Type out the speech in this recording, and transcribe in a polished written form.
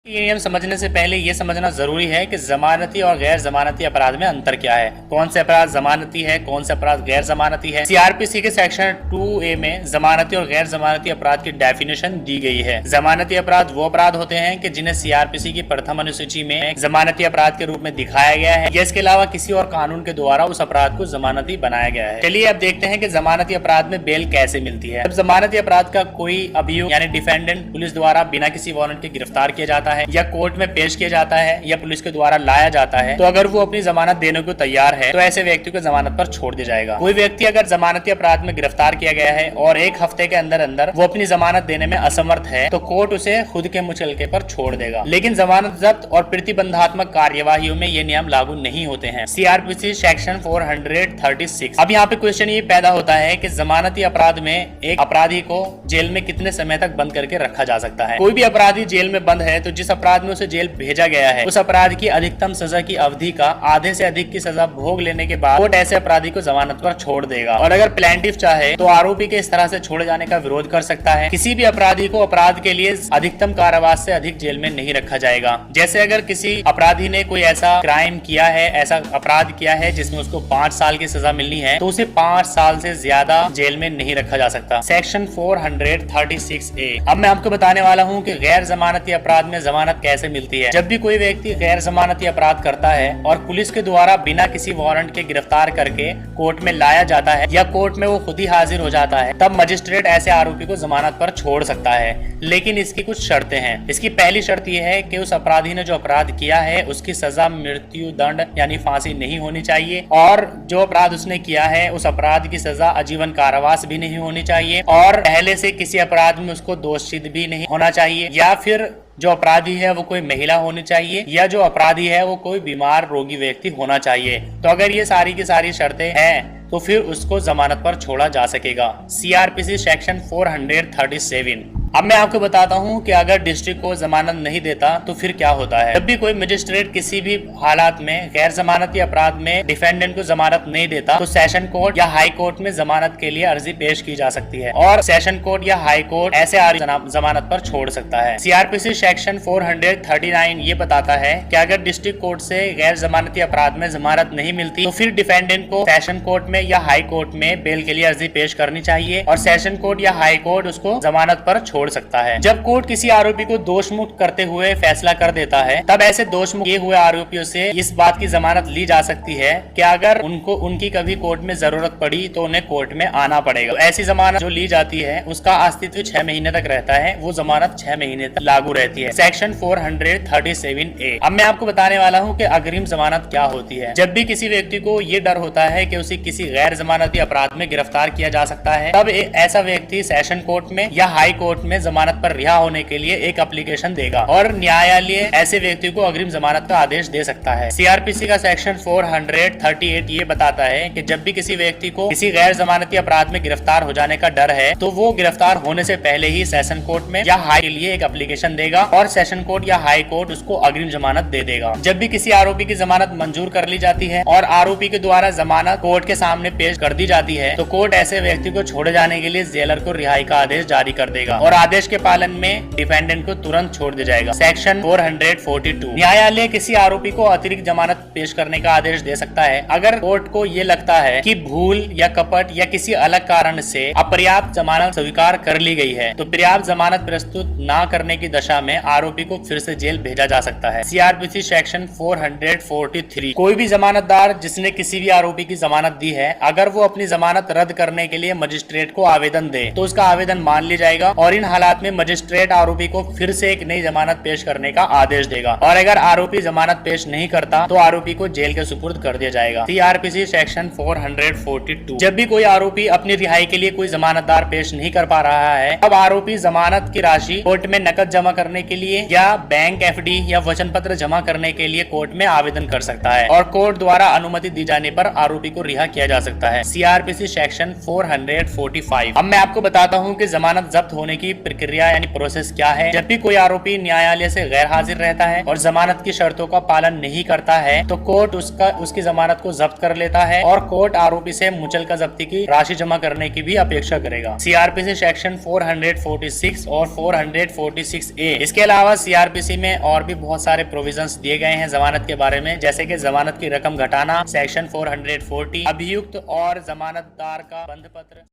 ये नियम समझने से पहले ये समझना जरूरी है कि जमानती और गैर जमानती अपराध में अंतर क्या है, कौन से अपराध जमानती है, कौन से अपराध गैर जमानती है। सीआरपीसी के सेक्शन 2A में जमानती और गैर जमानती अपराध की डेफिनेशन दी गई है। जमानती अपराध वो अपराध होते हैं कि जिन्हें सीआरपीसी की प्रथम अनुसूची में जमानती अपराध के रूप में दिखाया गया है या इसके अलावा किसी और कानून के द्वारा उस अपराध को जमानती बनाया गया है। चलिए अब देखते हैं कि जमानती अपराध में बेल कैसे मिलती है। जब जमानती अपराध का कोई अभियुक्त यानी डिफेंडेंट पुलिस द्वारा बिना किसी वारंट के गिरफ्तार किया जाता है या कोर्ट में पेश किया जाता है या पुलिस के द्वारा लाया जाता है, तो अगर वो अपनी जमानत देने को तैयार है तो ऐसे व्यक्ति को जमानत पर छोड़ दिया जाएगा। कोई व्यक्ति अगर जमानती अपराध में गिरफ्तार किया गया है और 1 हफ्ते के अंदर अंदर वो अपनी जमानत देने में असमर्थ है तो कोर्ट उसे खुद के मुचलके पर छोड़ देगा। लेकिन जमानत जब्त और प्रतिबंधात्मक कार्यवाही में ये नियम लागू नहीं होते हैं। CrPC section 436। अब यहाँ पे क्वेश्चन ये पैदा होता है कि जमानती अपराध में एक अपराधी को जेल में कितने समय तक बंद करके रखा जा सकता है। कोई भी अपराधी जेल में बंद है तो जिस अपराध में उसे जेल भेजा गया है उस अपराध की अधिकतम सजा की अवधि का आधे से अधिक की सजा भोग लेने के बाद कोर्ट ऐसे अपराधी को जमानत पर छोड़ देगा। और अगर प्लेंटिफ चाहे तो आरोपी के इस तरह से छोड़े जाने का विरोध कर सकता है। किसी भी अपराधी को अपराध के लिए अधिकतम कारावास से अधिक जेल में नहीं रखा जाएगा। जैसे अगर किसी अपराधी ने कोई ऐसा क्राइम किया है, ऐसा अपराध किया है जिसमें उसको 5 साल की सजा मिलनी है तो उसे 5 साल से ज्यादा जेल में नहीं रखा जा सकता। Section 436A। अब मैं आपको बताने वाला हूँ कि गैर जमानती अपराध में जमानत कैसे मिलती है। जब भी कोई व्यक्ति गैर जमानती अपराध करता है और पुलिस के द्वारा बिना किसी वारंट के गिरफ्तार करके कोर्ट में लाया जाता है या कोर्ट में वो खुद ही हाजिर हो जाता है, तब मजिस्ट्रेट ऐसे आरोपी को जमानत पर छोड़ सकता है। लेकिन इसकी कुछ शर्तें हैं। इसकी पहली शर्त यह है कि उस अपराधी ने जो अपराध किया है उसकी सजा मृत्यु दंड यानी फांसी नहीं होनी चाहिए और जो अपराध उसने किया है उस अपराध की सजा आजीवन कारावास भी नहीं होनी चाहिए और पहले से किसी अपराध में उसको दोषित भी नहीं होना चाहिए या फिर जो अपराधी है वो कोई महिला होनी चाहिए या जो अपराधी है वो कोई बीमार रोगी व्यक्ति होना चाहिए। तो अगर ये सारी की सारी शर्तें हैं तो फिर उसको जमानत पर छोड़ा जा सकेगा। CrPC section 437। अब मैं आपको बताता हूं कि अगर डिस्ट्रिक्ट को जमानत नहीं देता तो फिर क्या होता है। जब भी कोई मजिस्ट्रेट किसी भी हालात में गैर जमानती अपराध में डिफेंडेंट को जमानत नहीं देता तो सेशन कोर्ट या हाई कोर्ट में जमानत के लिए अर्जी पेश की जा सकती है और सेशन कोर्ट या हाई कोर्ट ऐसे जमानत पर छोड़ सकता है। सीआरपीसी सेक्शन 439 ये बताता है कि अगर डिस्ट्रिक्ट कोर्ट से गैर जमानती अपराध में जमानत नहीं मिलती तो फिर डिफेंडेंट को सेशन कोर्ट में या हाई कोर्ट में बेल के लिए अर्जी पेश करनी चाहिए और सेशन कोर्ट या हाई कोर्ट उसको जमानत पर छोड़ सकता है। जब कोर्ट किसी आरोपी को दोष मुक्त करते हुए फैसला कर देता है तब ऐसे दोष मुक्त किए हुए आरोपियों से इस बात की जमानत ली जा सकती है कि अगर उनकी कभी कोर्ट में जरूरत पड़ी तो उन्हें कोर्ट में आना पड़ेगा। तो ऐसी जमानत जो ली जाती है उसका अस्तित्व 6 महीने तक रहता है, वो जमानत 6 महीने तक लागू रहती है। Section 437A। अब मैं आपको बताने वाला हूँ कि अग्रिम जमानत क्या होती है। जब भी किसी व्यक्ति को ये डर होता है कि उसे किसी गैर जमानती अपराध में गिरफ्तार किया जा सकता है तब ऐसा व्यक्ति सेशन कोर्ट में या हाई कोर्ट में जमानत पर रिहा होने के लिए एक एप्लीकेशन देगा और न्यायालय ऐसे व्यक्ति को अग्रिम जमानत का आदेश दे सकता है। सीआरपीसी का सेक्शन 438 ये बताता है कि जब भी किसी व्यक्ति को किसी गैर जमानती अपराध में गिरफ्तार हो जाने का डर है तो वो गिरफ्तार होने से पहले ही सेशन कोर्ट में या हाई के लिए एक एप्लीकेशन देगा और सेशन कोर्ट या हाई कोर्ट उसको अग्रिम जमानत दे देगा। जब भी किसी आरोपी की जमानत मंजूर कर ली जाती है और आरोपी के द्वारा जमानत कोर्ट के सामने पेश कर दी जाती है तो कोर्ट ऐसे व्यक्ति को छोड़े जाने के लिए जेलर को रिहाई का आदेश जारी कर देगा और आदेश के पालन में डिफेंडेंट को तुरंत छोड़ दिया जाएगा। सेक्शन 442। न्यायालय किसी आरोपी को अतिरिक्त जमानत पेश करने का आदेश दे सकता है अगर कोर्ट को ये लगता है कि भूल या कपट या किसी अलग कारण से अपर्याप्त जमानत स्वीकार कर ली गई है तो पर्याप्त जमानत प्रस्तुत न करने की दशा में आरोपी को फिर से जेल भेजा जा सकता है। CrPC section 443। कोई भी जमानतदार जिसने किसी भी आरोपी की जमानत दी है अगर वो अपनी जमानत रद्द करने के लिए मजिस्ट्रेट को आवेदन दे तो उसका आवेदन मान लिया जाएगा और इन हालात में मजिस्ट्रेट आरोपी को फिर से एक नई जमानत पेश करने का आदेश देगा और अगर आरोपी जमानत पेश नहीं करता तो आरोपी को जेल के सुपुर्द कर दिया जाएगा। CrPC section 442। जब भी कोई आरोपी अपनी रिहाई के लिए कोई जमानतदार पेश नहीं कर पा रहा है अब आरोपी जमानत की राशि कोर्ट में नकद जमा करने के लिए या बैंक एफडी या वचन पत्र जमा करने के लिए कोर्ट में आवेदन कर सकता है और कोर्ट द्वारा अनुमति दी जाने पर आरोपी को रिहा किया जा सकता है। CrPC section 445। अब मैं आपको बताता हूँ कि जमानत जब्त होने की प्रक्रिया यानी प्रोसेस क्या है। जब भी कोई आरोपी न्यायालय से गैर हाजिर रहता है और जमानत की शर्तों का पालन नहीं करता है तो कोर्ट उसकी जमानत को जब्त कर लेता है और कोर्ट आरोपी से मुचलका जब्ती की राशि जमा करने की भी अपेक्षा करेगा। सीआरपीसी सेक्शन 446 और 446A। इसके अलावा सीआरपीसी में और भी बहुत सारे प्रोविजंस दिए गए हैं जमानत के बारे में, जैसे कि जमानत की रकम घटाना, सेक्शन 440, अभियुक्त और जमानतदार का बंध पत्र।